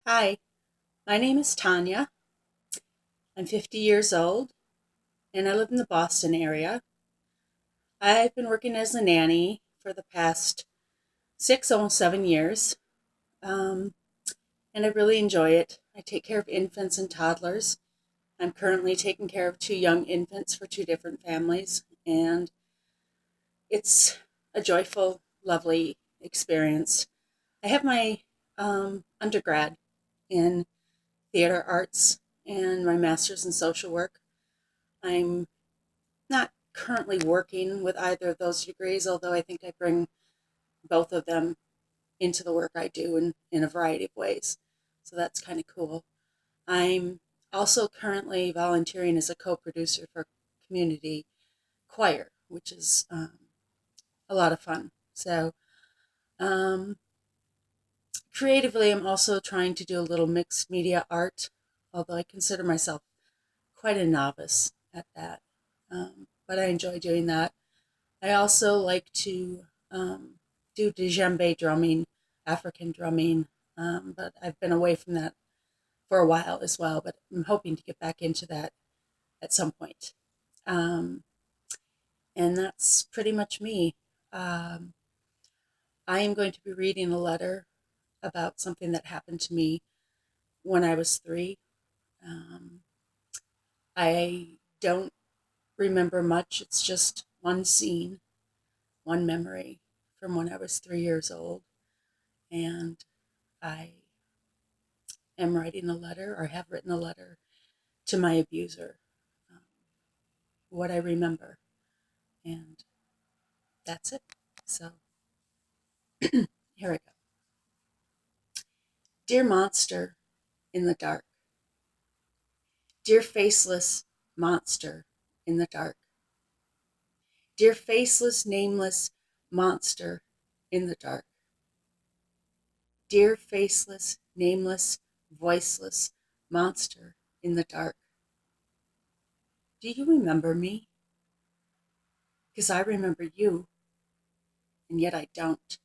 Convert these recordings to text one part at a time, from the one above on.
Hi, my name is Tanya. I'm 50 years old and I live in the Boston area. I've been working as a nanny for the past six, almost 7 years, um, and I really enjoy it. I take care of infants and toddlers. I'm currently taking care of two young infants for two different families, and it's a joyful, lovely experience. I have my undergrad in theater arts and my master's in social work. I'm not currently working with either of those degrees, although I think I bring both of them into the work I do in a variety of ways. So that's kind of cool. I'm also currently volunteering as a co producer for community choir, which is a lot of fun. So, um, creatively, I'm also trying to do a little mixed media art, although I consider myself quite a novice at that. But I enjoy doing that. I also like to do djembe drumming, African drumming, but I've been away from that for a while as well, but I'm hoping to get back into that at some point. Um, and that's pretty much me. Um, I am going to be reading a letter about something that happened to me when I was three. Um, I don't remember much, it's just one scene, one memory from when I was 3 years old. And I am writing a letter or have written a letter to my abuser, um, what I remember. And that's it. So here I go. Dear monster in the dark, dear faceless monster in the dark, dear faceless, nameless monster in the dark, dear faceless, nameless, voiceless monster in the dark. Do you remember me? Because I remember you, and yet I don't.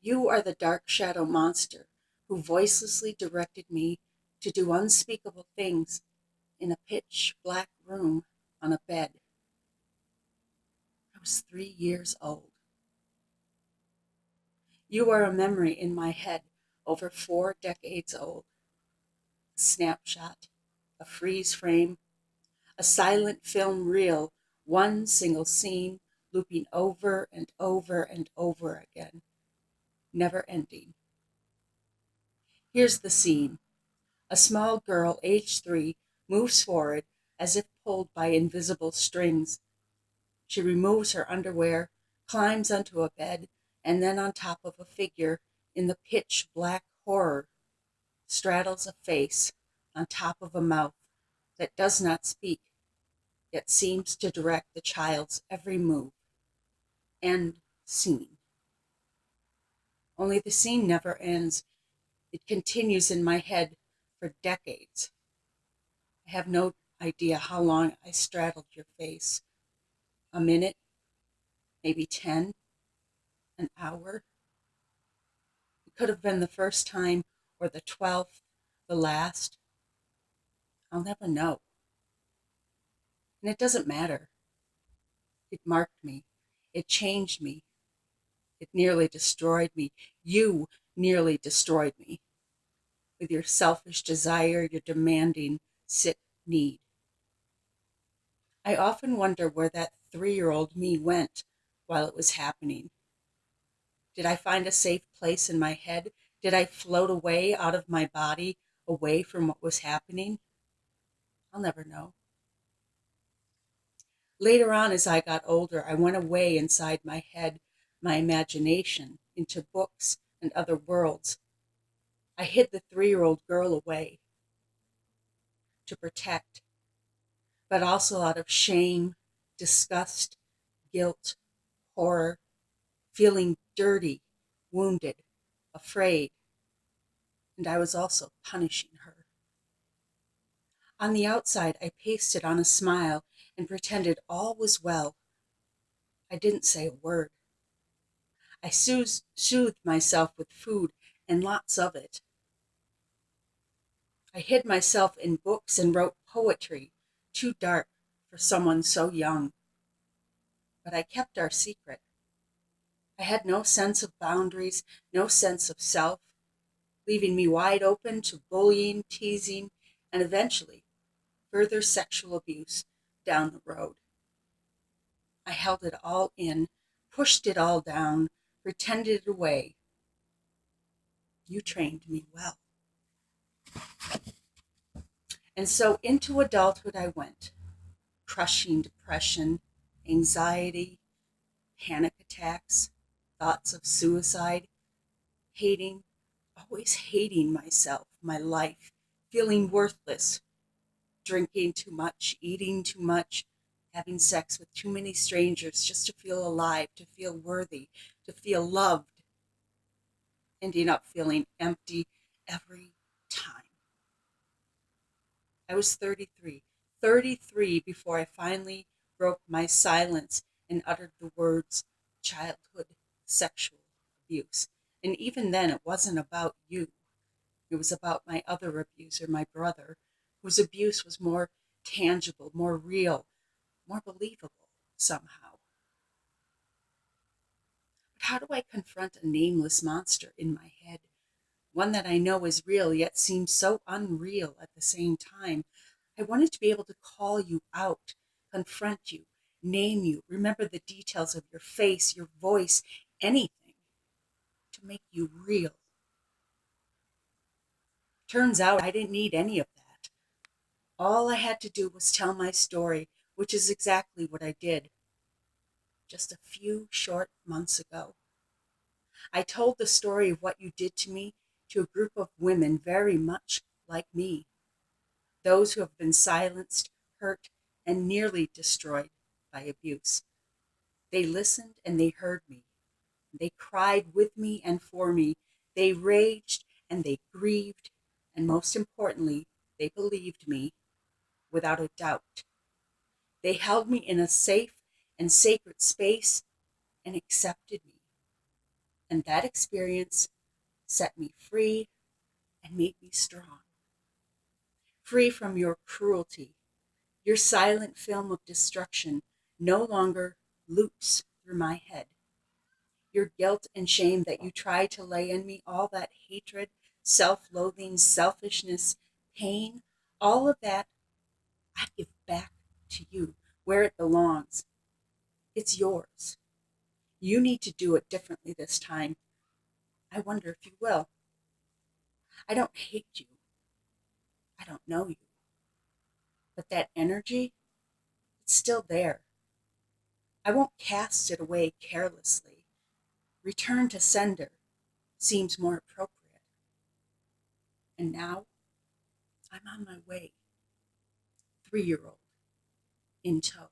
You are the dark shadow monster who voicelessly directed me to do unspeakable things in a pitch black room on a bed. I was 3 years old. You are a memory in my head over 4 decades old. A snapshot, a freeze frame, a silent film reel, one single scene looping over and over and over again, never ending. Here's the scene. A small girl, age 3, moves forward as if pulled by invisible strings. She removes her underwear, climbs onto a bed, and then on top of a figure in the pitch black horror, straddles a face on top of a mouth that does not speak, yet seems to direct the child's every move. End scene. Only the scene never ends. It continues in my head for decades. I have no idea how long I straddled your face. A minute, maybe 10, an hour. It could have been the first time or the 12th, the last. I'll never know. And it doesn't matter. It marked me. It changed me. It nearly destroyed me. You nearly destroyed me with your selfish desire, your demanding, sick need. I often wonder where that 3-year-old me went while it was happening. Did I find a safe place in my head? Did I float away out of my body, away from what was happening? I'll never know. Later on, as I got older, I went away inside my head, my imagination, into books and other worlds. I hid the 3-year-old girl away to protect, but also out of shame, disgust, guilt, horror, feeling dirty, wounded, afraid, and I was also punishing her. On the outside, I pasted on a smile and pretended all was well. I didn't say a word. I soothed myself with food and lots of it. I hid myself in books and wrote poetry, too dark for someone so young. But I kept our secret. I had no sense of boundaries, no sense of self, leaving me wide open to bullying, teasing, and eventually further sexual abuse down the road. I held it all in, pushed it all down, pretended it away. You trained me well. And so into adulthood I went, crushing depression, anxiety, panic attacks, thoughts of suicide, hating, always hating myself, my life, feeling worthless, drinking too much, eating too much, having sex with too many strangers just to feel alive, to feel worthy, to feel loved, ending up feeling empty every time. I was 33 before I finally broke my silence and uttered the words childhood sexual abuse. And even then, it wasn't about you. It was about my other abuser, my brother, whose abuse was more tangible, more real, more believable somehow. But how do I confront a nameless monster in my head? One that I know is real, yet seems so unreal at the same time. I wanted to be able to call you out, confront you, name you, remember the details of your face, your voice, anything to make you real. Turns out I didn't need any of that. All I had to do was tell my story, which is exactly what I did just a few short months ago. I told the story of what you did to me to a group of women very much like me, those who have been silenced, hurt, and nearly destroyed by abuse. They listened and they heard me. They cried with me and for me. They raged and they grieved. And most importantly, they believed me without a doubt. They held me in a safe and sacred space and accepted me. And that experience set me free and made me strong. Free from your cruelty. Your silent film of destruction no longer loops through my head. Your guilt and shame that you tried to lay in me, all that hatred, self-loathing, selfishness, pain, all of that, I give back to you where it belongs. It's yours. You need to do it differently this time. I wonder if you will. I don't hate you. I don't know you. But that energy, it's still there. I won't cast it away carelessly. Return to sender seems more appropriate. And now I'm on my way, 3-year-old in tow.